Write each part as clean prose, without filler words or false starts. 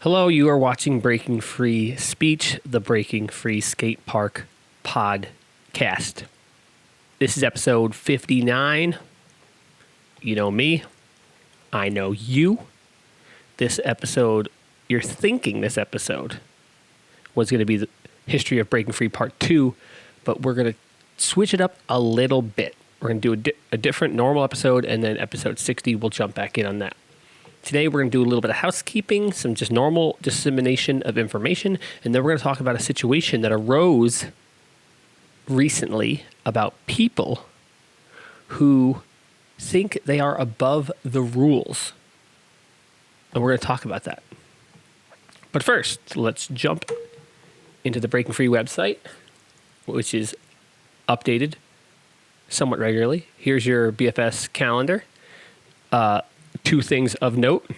Hello, you are watching Breaking Free Speech, the Breaking Free Skate Park podcast. This is episode 59. You know me. I know you. This episode, you're thinking this episode was going to be the history of Breaking Free Part 2, but we're going to switch it up a little bit. We're going to do a different normal episode, and then episode 60, we'll jump back in on that. Today, we're going to do a little bit of housekeeping, some just normal dissemination of information, and then we're going to talk about a situation that arose recently about people who think they are above the rules. And we're going to talk about that. But first, let's jump into the Breaking Free website, which is updated somewhat regularly. Here's your BFS calendar. Two things of note.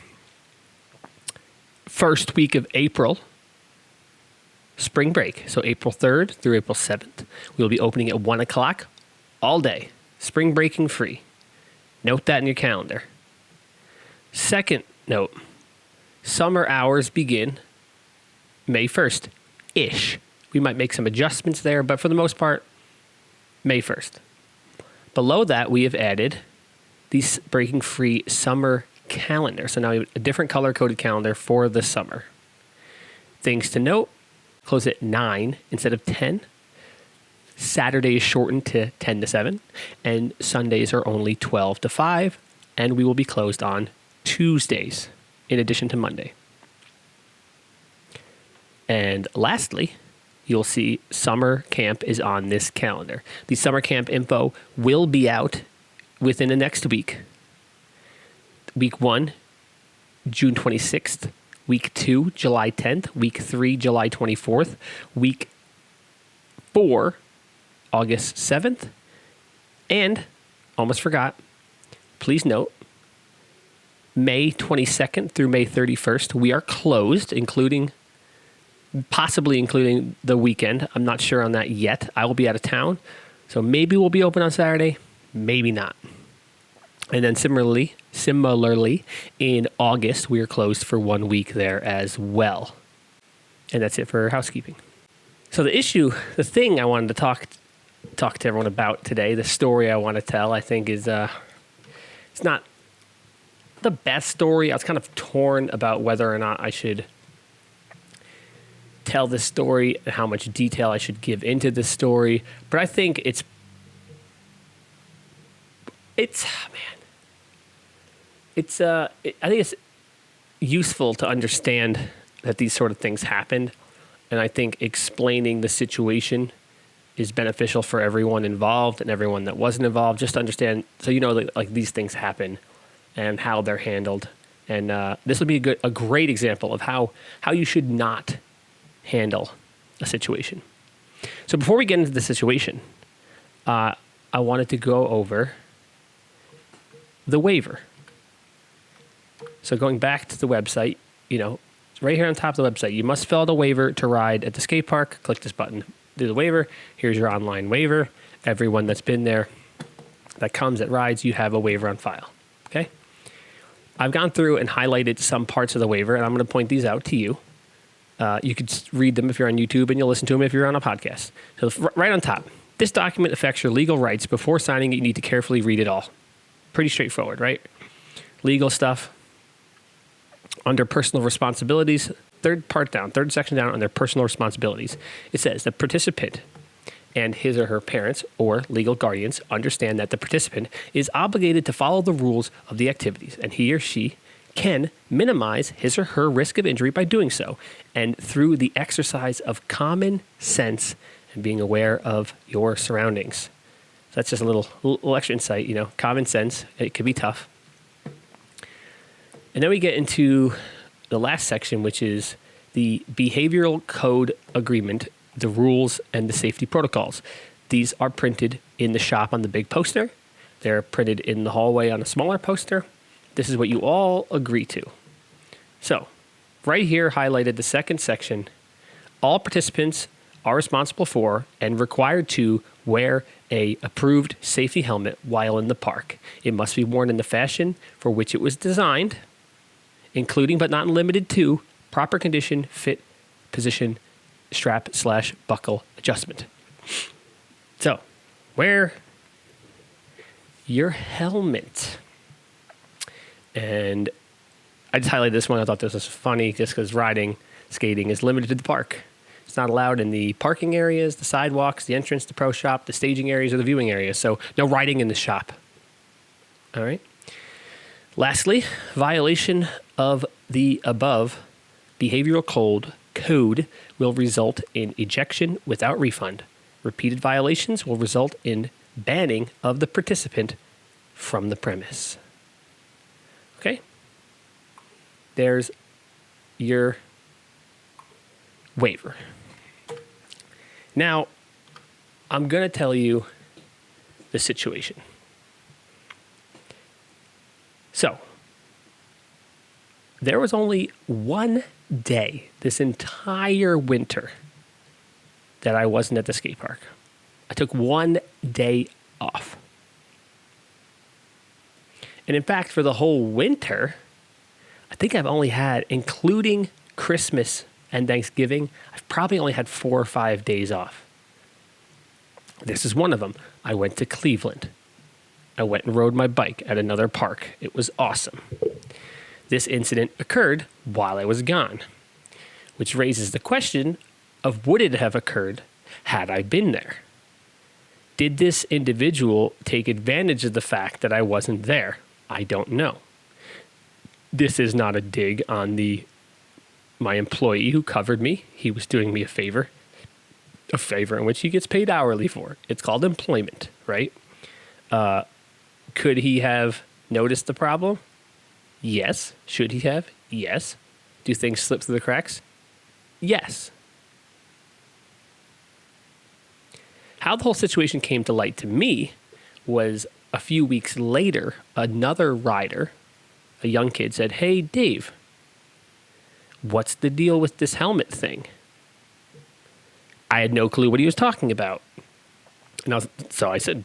First week of April, spring break. So April 3rd through April 7th. We'll be opening at 1 o'clock all day. Spring breaking free. Note that in your calendar. Second note, summer hours begin May 1st-ish. We might make some adjustments there, but for the most part, May 1st. Below that, we have added the Breaking Free summer calendar. So now we have a different color-coded calendar for the summer. Things to note, close at 9 instead of 10. Saturday is shortened to 10 to 7. And Sundays are only 12 to 5. And we will be closed on Tuesdays in addition to Monday. And lastly, you'll see summer camp is on this calendar. The summer camp info will be out within the next week. Week 1, June 26th. Week 2, July 10th. Week 3, July 24th. Week 4, August 7th. And, almost forgot, please note, May 22nd through May 31st, we are closed, possibly including the weekend. I'm not sure on that yet. I will be out of town. So maybe we'll be open on Saturday, maybe not. And then similarly, in August, we are closed for 1 week there as well. And that's it for housekeeping. So the thing I wanted to talk to everyone about today, the story I want to tell, I think is, it's not the best story. I was kind of torn about whether or not I should tell this story and how much detail I should give into this story. But I think I think it's useful to understand that these sort of things happened. And I think explaining the situation is beneficial for everyone involved and everyone that wasn't involved, just to understand, so you know that, like, these things happen and how they're handled. And this would be a great example of how you should not handle a situation. So before we get into the situation, I wanted to go over the waiver. So going back to the website, right here on top of the website, you must fill out a waiver to ride at the skate park. Click this button, do the waiver. Here's your online waiver. Everyone that's been there, that comes, that rides, you have a waiver on file. Okay? I've gone through and highlighted some parts of the waiver, and I'm going to point these out to you. You could read them if you're on YouTube, and you'll listen to them if you're on a podcast. So right on top, this document affects your legal rights. Before signing it, you need to carefully read it all. Pretty straightforward, right? Legal stuff. Under personal responsibilities, third section down under personal responsibilities, it says the participant and his or her parents or legal guardians understand that the participant is obligated to follow the rules of the activities, and he or she can minimize his or her risk of injury by doing so, and through the exercise of common sense and being aware of your surroundings. So that's just a little extra insight, common sense. It could be tough. And then we get into the last section, which is the behavioral code agreement, the rules, and the safety protocols. These are printed in the shop on the big poster. They're printed in the hallway on a smaller poster. This is what you all agree to. So, right here highlighted the second section, all participants are responsible for and required to wear a approved safety helmet while in the park. It must be worn in the fashion for which it was designed, including but not limited to proper condition, fit, position, strap/buckle adjustment. So, wear your helmet. And I just highlighted this one. I thought this was funny just because skating is limited to the park. It's not allowed in the parking areas, the sidewalks, the entrance, the pro shop, the staging areas, or the viewing areas. So no riding in the shop. All right. Lastly, violation of the above behavioral code will result in ejection without refund. Repeated violations will result in banning of the participant from the premise. Okay? There's your waiver. Now, I'm going to tell you the situation. So, there was only one day this entire winter that I wasn't at the skate park. I took one day off. And in fact, for the whole winter, I think I've only had, including Christmas and Thanksgiving, I've probably only had 4 or 5 days off. This is one of them. I went to Cleveland. I went and rode my bike at another park. It was awesome. This incident occurred while I was gone, which raises the question of would it have occurred had I been there? Did this individual take advantage of the fact that I wasn't there? I don't know. This is not a dig on my employee who covered me. He was doing me a favor in which he gets paid hourly for. It's called employment, right? Could he have noticed the problem? Yes. Should he have? Yes. Do things slip through the cracks? Yes. How the whole situation came to light to me was a few weeks later, another rider, a young kid, said, "Hey, Dave, what's the deal with this helmet thing?" I had no clue what he was talking about. And so I said,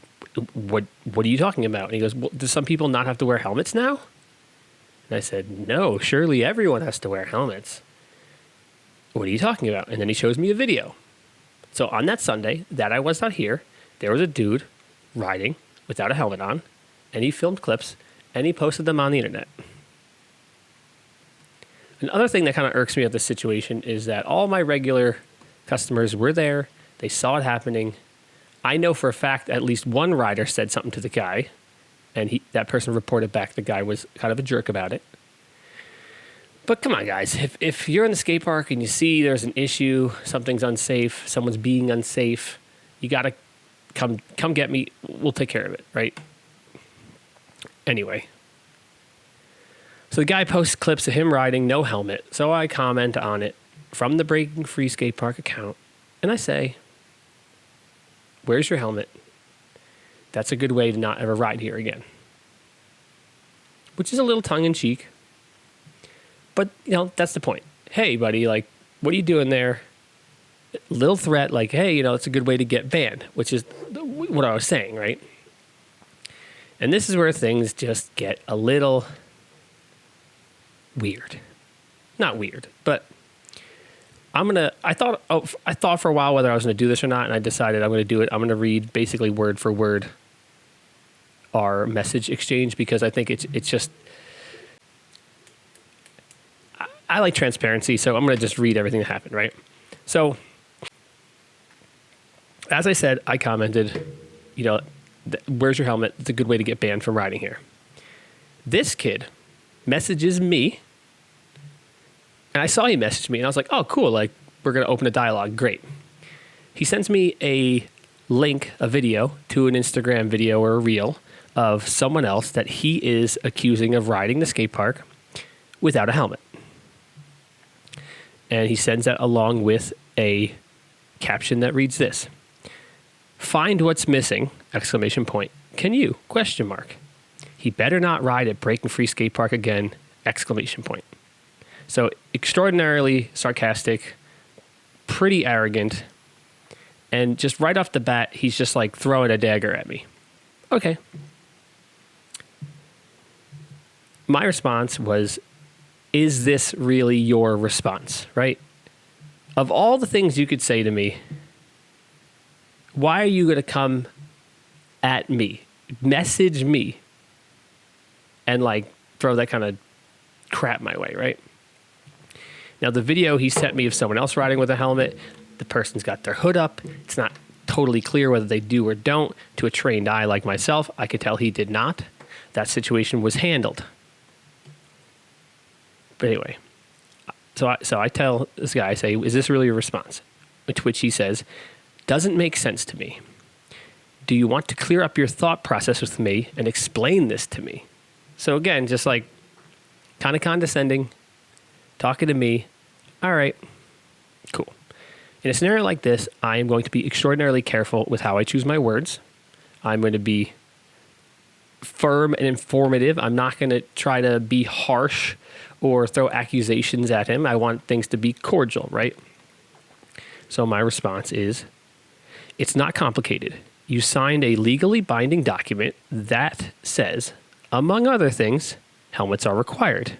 what are you talking about? And he goes, well, do some people not have to wear helmets now? And I said, no, surely everyone has to wear helmets. What are you talking about? And then he shows me a video. So on that Sunday that I was not here, there was a dude riding without a helmet on, and he filmed clips, and he posted them on the internet. Another thing that kind of irks me of this situation is that all my regular customers were there. They saw it happening. I know for a fact at least one rider said something to the guy, and that person reported back the guy was kind of a jerk about it. But come on, guys. If you're in the skate park and you see there's an issue, something's unsafe, someone's being unsafe, you got to come get me. We'll take care of it, right? Anyway. So the guy posts clips of him riding no helmet. So I comment on it from the Breaking Free Skate Park account, and I say, where's your helmet? That's a good way to not ever ride here again. Which is a little tongue-in-cheek. But, that's the point. Hey, buddy, what are you doing there? Little threat, hey, it's a good way to get banned, which is what I was saying, right? And this is where things just get a little weird. Not weird, but I thought for a while whether I was going to do this or not, and I decided I'm going to do it. I'm going to read basically word for word our message exchange because I think it's just, I like transparency, so I'm going to just read everything that happened, right? So, as I said, I commented, where's your helmet? It's a good way to get banned from riding here. This kid messages me, and I saw he messaged me, and I was like, oh, cool, we're going to open a dialogue. Great. He sends me a link, a video, to an Instagram video or a reel of someone else that he is accusing of riding the skate park without a helmet. And he sends that along with a caption that reads this: "Find what's missing, ! Can you? ? He better not ride at Breaking Free Skate Park again, ! So extraordinarily sarcastic, pretty arrogant, and just right off the bat, he's just throwing a dagger at me. Okay. My response was, is this really your response, right? Of all the things you could say to me, why are you going to come at me, message me, and like throw that kind of crap my way, right? Now, the video he sent me of someone else riding with a helmet, the person's got their hood up. It's not totally clear whether they do or don't. To a trained eye like myself, I could tell he did not. That situation was handled. But anyway, so I tell this guy, I say, is this really your response? To which he says, doesn't make sense to me. Do you want to clear up your thought process with me and explain this to me? So again, just like kind of condescending, talking to me. All right, cool. In a scenario like this, I am going to be extraordinarily careful with how I choose my words. I'm going to be firm and informative. I'm not going to try to be harsh or throw accusations at him. I want things to be cordial, right? So my response is, it's not complicated. You signed a legally binding document that says, among other things, helmets are required.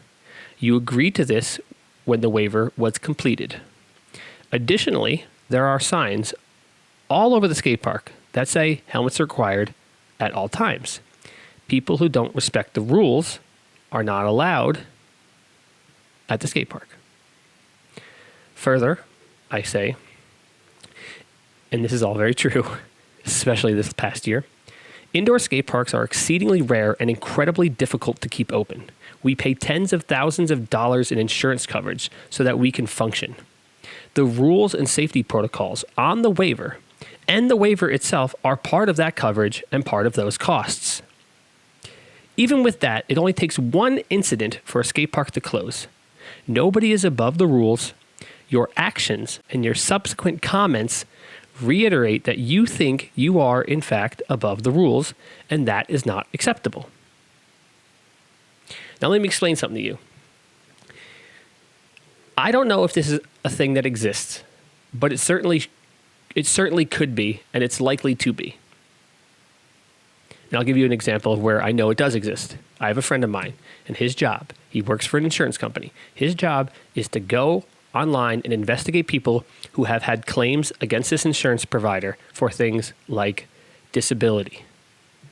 You agreed to this when the waiver was completed. Additionally, there are signs all over the skate park that say helmets are required at all times. People who don't respect the rules are not allowed at the skate park. Further, I say, and this is all very true, especially this past year, indoor skate parks are exceedingly rare and incredibly difficult to keep open. We pay tens of thousands of dollars in insurance coverage so that we can function. The rules and safety protocols on the waiver and the waiver itself are part of that coverage and part of those costs. Even with that, it only takes one incident for a skate park to close. Nobody is above the rules. Your actions and your subsequent comments reiterate that you think you are, in fact, above the rules, and that is not acceptable. Now, let me explain something to you. I don't know if this is a thing that exists, but it certainly could be, and it's likely to be. And I'll give you an example of where I know it does exist. I have a friend of mine, and his job, he works for an insurance company. His job is to go online and investigate people who have had claims against this insurance provider for things like disability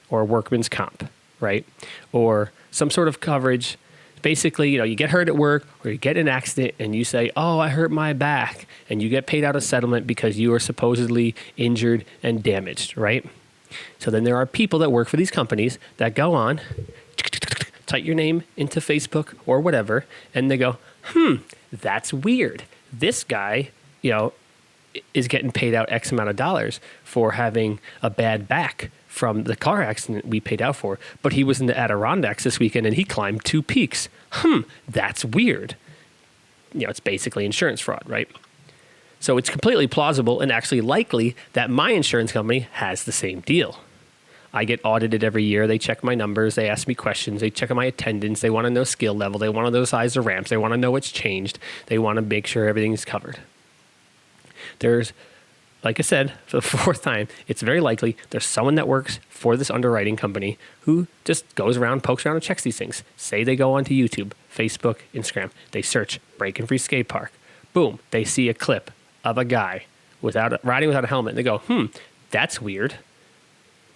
or workman's comp, right? Or some sort of coverage. Basically, you get hurt at work or you get in an accident and you say, oh, I hurt my back, and you get paid out a settlement because you are supposedly injured and damaged, right? So then there are people that work for these companies that go on, type your name into Facebook or whatever, and they go, that's weird. This guy, is getting paid out X amount of dollars for having a bad back from the car accident we paid out for, but he was in the Adirondacks this weekend and he climbed 2 peaks. That's weird. It's basically insurance fraud, right? So it's completely plausible and actually likely that my insurance company has the same deal. I get audited every year. They check my numbers. They ask me questions. They check my attendance. They want to know skill level. They want to know the size of ramps. They want to know what's changed. They want to make sure everything's covered. There's, like I said, for the 4th time, it's very likely there's someone that works for this underwriting company who just goes around, pokes around, and checks these things. Say they go onto YouTube, Facebook, Instagram. They search Breaking Free Skate Park. Boom. They see a clip of a guy riding without a helmet. And they go, that's weird.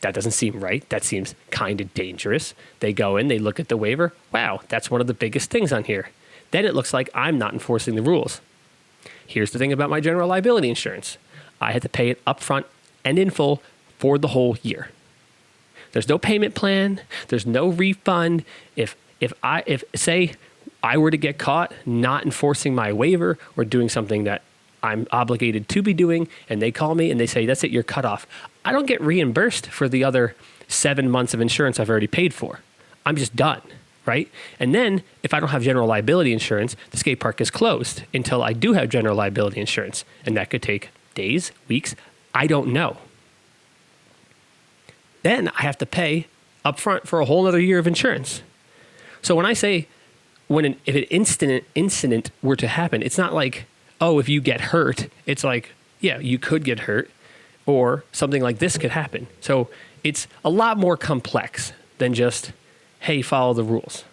That doesn't seem right. That seems kind of dangerous. They go in, they look at the waiver. Wow, that's one of the biggest things on here. Then it looks like I'm not enforcing the rules. Here's the thing about my general liability insurance. I had to pay it upfront and in full for the whole year. There's no payment plan. There's no refund. If say I were to get caught not enforcing my waiver or doing something that I'm obligated to be doing, and they call me and they say, that's it, you're cut off, I don't get reimbursed for the other 7 months of insurance I've already paid for. I'm just done, right? And then if I don't have general liability insurance, the skate park is closed until I do have general liability insurance. And that could take days, weeks, I don't know. Then I have to pay upfront for a whole other year of insurance. So when I say, if an incident were to happen, it's not like, oh, if you get hurt, it's like, yeah, you could get hurt, or something like this could happen. So it's a lot more complex than just, hey, follow the rules.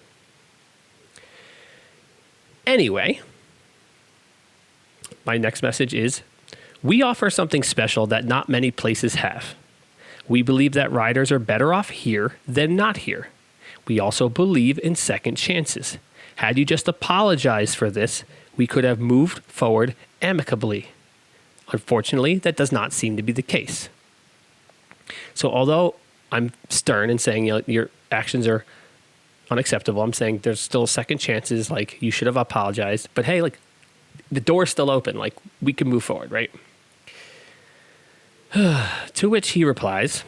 Anyway, my next message is, we offer something special that not many places have. We believe that riders are better off here than not here. We also believe in second chances. Had you just apologized for this, we could have moved forward amicably. Unfortunately, that does not seem to be the case. So although I'm stern and saying, your actions are unacceptable, I'm saying there's still second chances, like you should have apologized, but hey, like the door's still open, like we can move forward, right? To which he replies,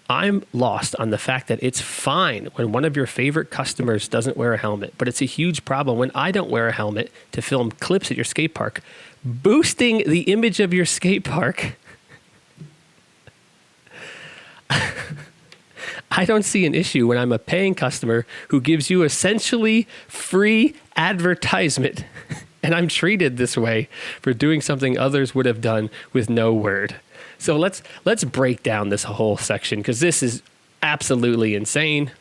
I'm lost on the fact that it's fine when one of your favorite customers doesn't wear a helmet, but it's a huge problem when I don't wear a helmet to film clips at your skate park, boosting the image of your skate park. I don't see an issue when I'm a paying customer who gives you essentially free advertisement. And I'm treated this way for doing something others would have done with no word. So let's break down this whole section, because this is absolutely insane.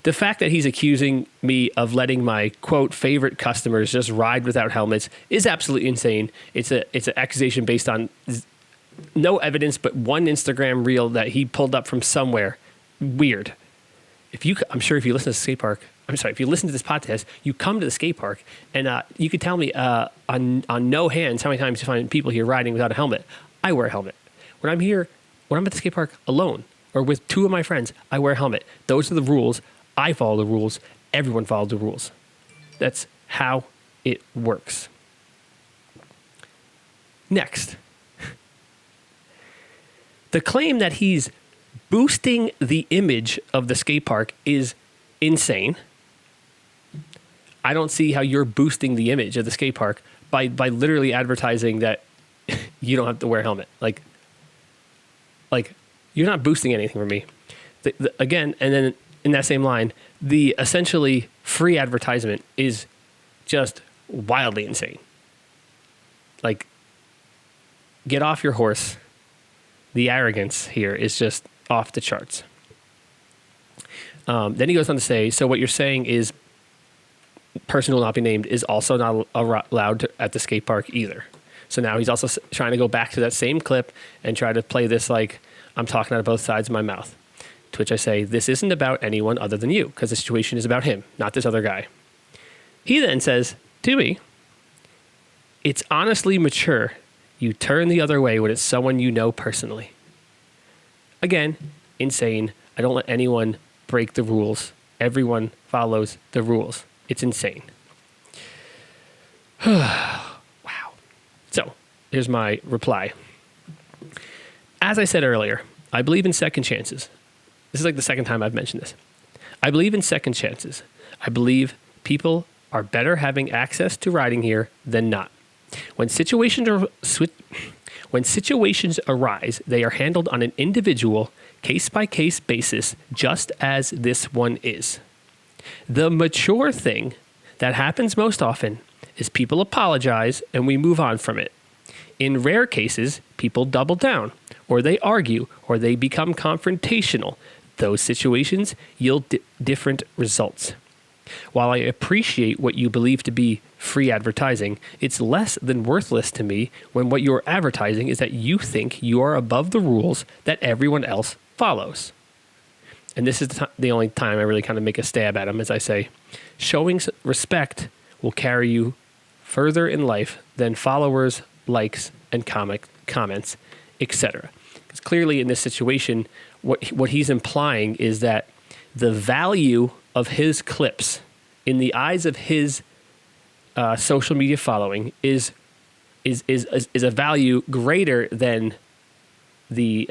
The fact that he's accusing me of letting my, quote, favorite customers just ride without helmets is absolutely insane. It's an accusation based on no evidence but one Instagram reel that he pulled up from somewhere. Weird. I'm sure if you listen to the skate park, if you listen to this podcast, you come to the skate park and you could tell me on no hands how many times you find people here riding without a helmet. I wear a helmet. When I'm at the skate park alone or with two of my friends, I wear a helmet. Those are the rules. I follow the rules. Everyone follows the rules. That's how it works. Next. The claim that he's boosting the image of the skate park is insane. I don't see how you're boosting the image of the skate park by literally advertising that you don't have to wear a helmet. Like you're not boosting anything for me. Again, and then in that same line, the essentially free advertisement is just wildly insane. Like, get off your horse. The arrogance here is just off the charts. Then he goes on to say, so what you're saying is person who will not be named is also not allowed at the skate park either. So now he's also trying to go back to that same clip and try to play this like I'm talking out of both sides of my mouth. To which I say, this isn't about anyone other than you, because the situation is about him, not this other guy. He then says to me, it's honestly mature. You turn the other way when it's someone you know personally. Again, insane. I don't let anyone break the rules. Everyone follows the rules. It's insane. Wow. So here's my reply. As I said earlier, I believe in second chances. This is like the second time I've mentioned this. I believe in second chances. I believe people are better having access to riding here than not. When situations arise, they are handled on an individual, case-by-case basis, just as this one is. The mature thing that happens most often is people apologize and we move on from it. In rare cases, people double down, or they argue, or they become confrontational. Those situations yield different results. While I appreciate what you believe to be free advertising, it's less than worthless to me when what you're advertising is that you think you are above the rules that everyone else follows. And this is the only time I really kind of make a stab at him, as I say, showing respect will carry you further in life than followers, likes, and comments, etc. Because clearly in this situation, what he's implying is that the value of his clips in the eyes of his social media following is a value greater than the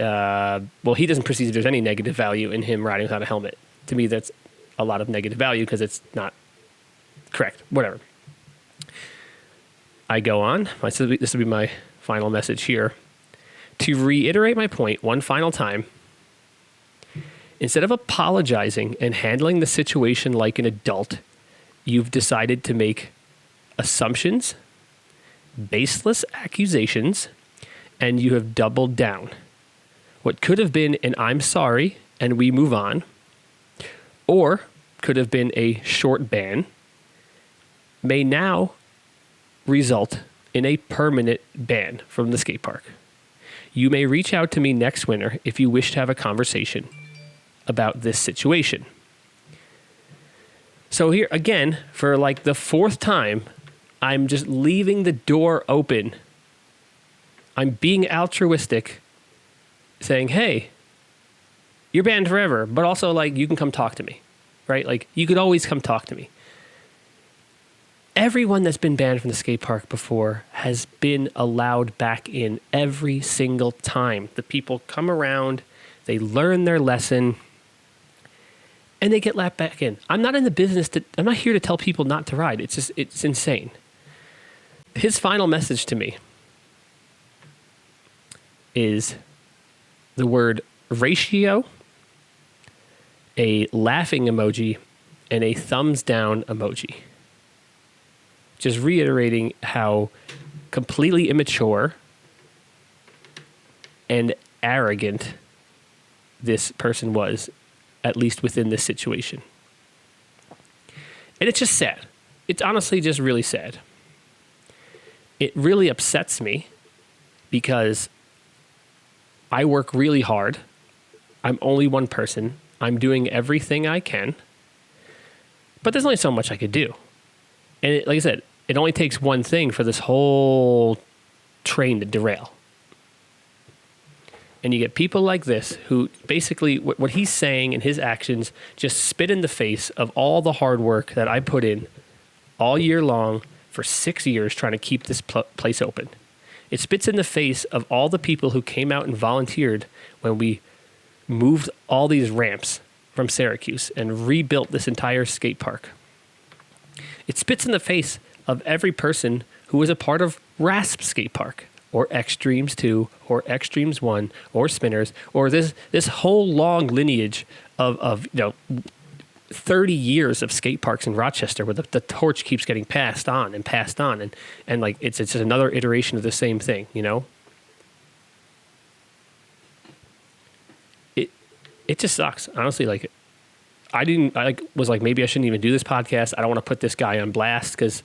he doesn't perceive there's any negative value in him riding without a helmet. To me, that's a lot of negative value because it's not correct. Whatever. I go on. This will be my final message here. To reiterate my point one final time, instead of apologizing and handling the situation like an adult, you've decided to make assumptions, baseless accusations, and you have doubled down. What could have been an I'm sorry and we move on, or could have been a short ban may now result in a permanent ban from the skate park. You may reach out to me next winter if you wish to have a conversation about this situation. So here again, for like the fourth time, I'm just leaving the door open. I'm being altruistic, saying, hey, you're banned forever, but also like you can come talk to me, right? Like you could always come talk to me. Everyone that's been banned from the skate park before has been allowed back in every single time. The people come around, they learn their lesson, and they get let back in. I'm not in the business I'm not here to tell people not to ride. It's insane. His final message to me is the word ratio, a laughing emoji, and a thumbs down emoji. Just reiterating how completely immature and arrogant this person was, at least within this situation. And it's just sad. It's honestly just really sad. It really upsets me because I work really hard. I'm only one person. I'm doing everything I can. But there's only so much I could do. And like I said, it only takes one thing for this whole train to derail. And you get people like this who basically, what he's saying and his actions just spit in the face of all the hard work that I put in all year long for 6 years trying to keep this place open. It spits in the face of all the people who came out and volunteered when we moved all these ramps from Syracuse and rebuilt this entire skate park. It spits in the face of every person who was a part of RASP Skate Park, or Extremes 2, or Extremes 1, or Spinners, or this whole long lineage of 30 years of skate parks in Rochester where the torch keeps getting passed on, and like it's just another iteration of the same thing, you know? It just sucks. Honestly, like I was like, maybe I shouldn't even do this podcast. I don't want to put this guy on blast because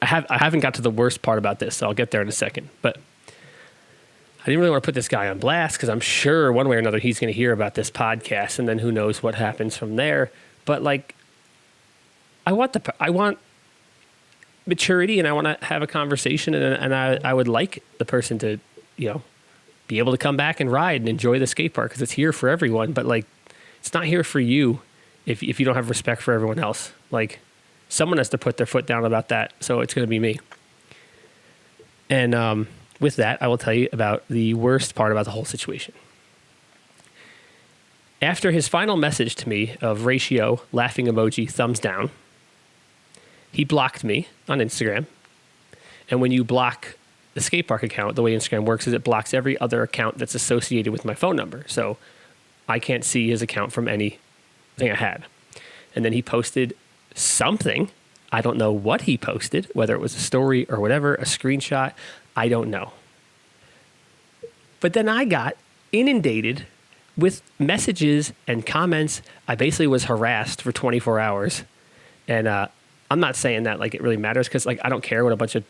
I haven't got to the worst part about this, so I'll get there in a second. But I didn't really want to put this guy on blast because I'm sure one way or another he's going to hear about this podcast, and then who knows what happens from there. But like, I want maturity, and I want to have a conversation, and I would like the person to, be able to come back and ride and enjoy the skate park because it's here for everyone. But like, it's not here for you if you don't have respect for everyone else. Like, someone has to put their foot down about that, so it's going to be me. And with that, I will tell you about the worst part about the whole situation. After his final message to me of ratio, laughing emoji, thumbs down, he blocked me on Instagram. And when you block the skate park account, the way Instagram works is it blocks every other account that's associated with my phone number. So I can't see his account from anything I had. And then he posted something. I don't know what he posted, whether it was a story or whatever, a screenshot. I don't know. But then I got inundated with messages and comments. I basically was harassed for 24 hours. And I'm not saying that like it really matters because like I don't care what a bunch of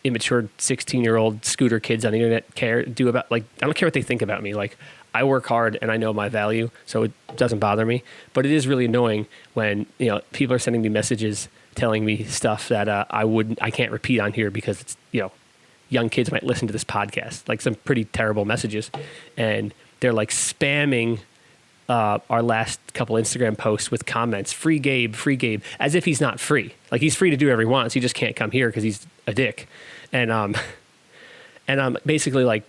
immature 16-year-old scooter kids on the internet do about, like, I don't care what they think about me. Like, I work hard and I know my value, so it doesn't bother me. But it is really annoying when, people are sending me messages telling me stuff that I can't repeat on here because it's, young kids might listen to this podcast, like some pretty terrible messages. And they're like spamming our last couple Instagram posts with comments, free Gabe, as if he's not free. Like, he's free to do whatever he wants. He just can't come here because he's a dick. And I'm basically like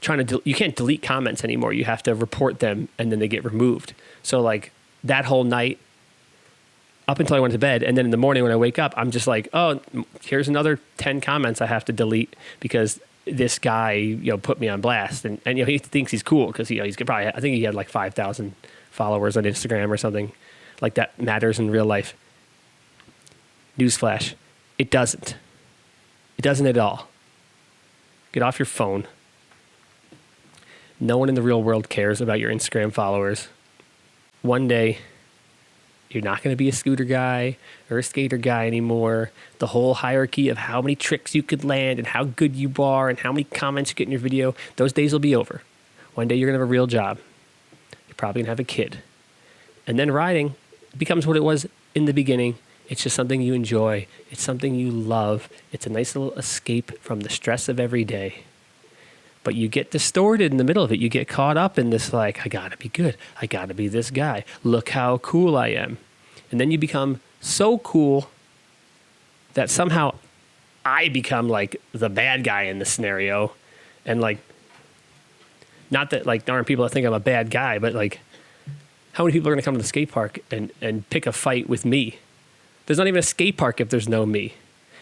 trying to, you can't delete comments anymore. You have to report them and then they get removed. So like that whole night up until I went to bed, and then in the morning when I wake up, I'm just like, oh, here's another 10 comments I have to delete because this guy, put me on blast. And he thinks he's cool because he's probably, I think he had like 5,000 followers on Instagram or something. Like, that matters in real life. Newsflash, it doesn't. It doesn't at all. Get off your phone. No one in the real world cares about your Instagram followers. one day you're not going to be a scooter guy or a skater guy anymore. The whole hierarchy of how many tricks you could land and how good you are and how many comments you get in your video, those days will be over. One day you're going to have a real job. You're probably going to have a kid. And then riding becomes what it was in the beginning. It's just something you enjoy. It's something you love. It's a nice little escape from the stress of every day. But you get distorted in the middle of it. You get caught up in this, like, I gotta be good. I gotta be this guy. Look how cool I am. And then you become so cool that somehow I become like the bad guy in the scenario. And like, not that like there aren't people that think I'm a bad guy, but like, how many people are gonna come to the skate park and pick a fight with me? There's not even a skate park if there's no me.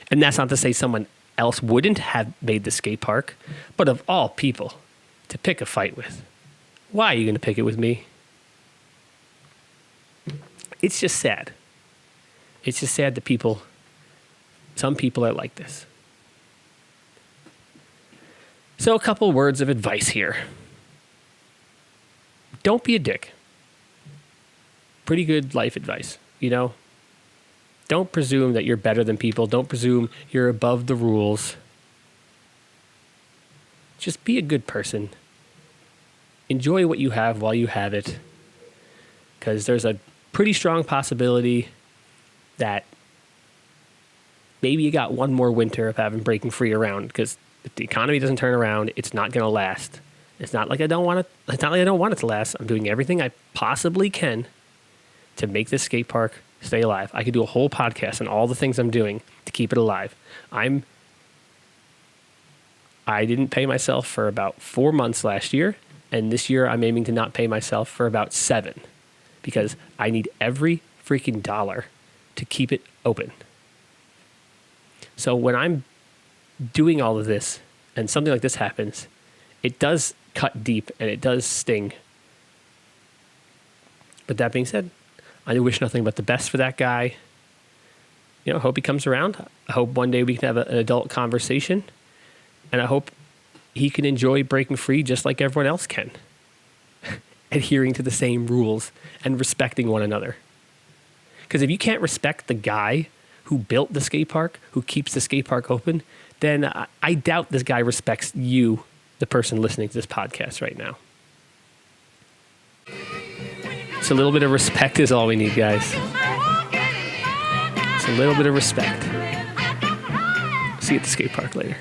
And that's not to say someone else wouldn't have made the skate park, but of all people to pick a fight with, why are you going to pick it with me? It's just sad. It's just sad that some people are like this. So a couple words of advice here. Don't be a dick. Pretty good life advice, you know? Don't presume that you're better than people. Don't presume you're above the rules. Just be a good person. Enjoy what you have while you have it. Because there's a pretty strong possibility that maybe you got one more winter of having Breaking Free around. Because if the economy doesn't turn around, it's not going to last. It's not like I don't want it to last. I'm doing everything I possibly can to make this skate park stay alive. I could do a whole podcast on all the things I'm doing to keep it alive. I didn't pay myself for about 4 months last year, and this year I'm aiming to not pay myself for about 7 because I need every freaking dollar to keep it open. So when I'm doing all of this and something like this happens, it does cut deep and it does sting. But that being said, I wish nothing but the best for that guy. You know, I hope he comes around. I hope one day we can have an adult conversation. And I hope he can enjoy breaking free just like everyone else can. Adhering to the same rules and respecting one another. Because if you can't respect the guy who built the skate park, who keeps the skate park open, then I doubt this guy respects you, the person listening to this podcast right now. So a little bit of respect is all we need, guys. It's a little bit of respect. See you at the skate park later.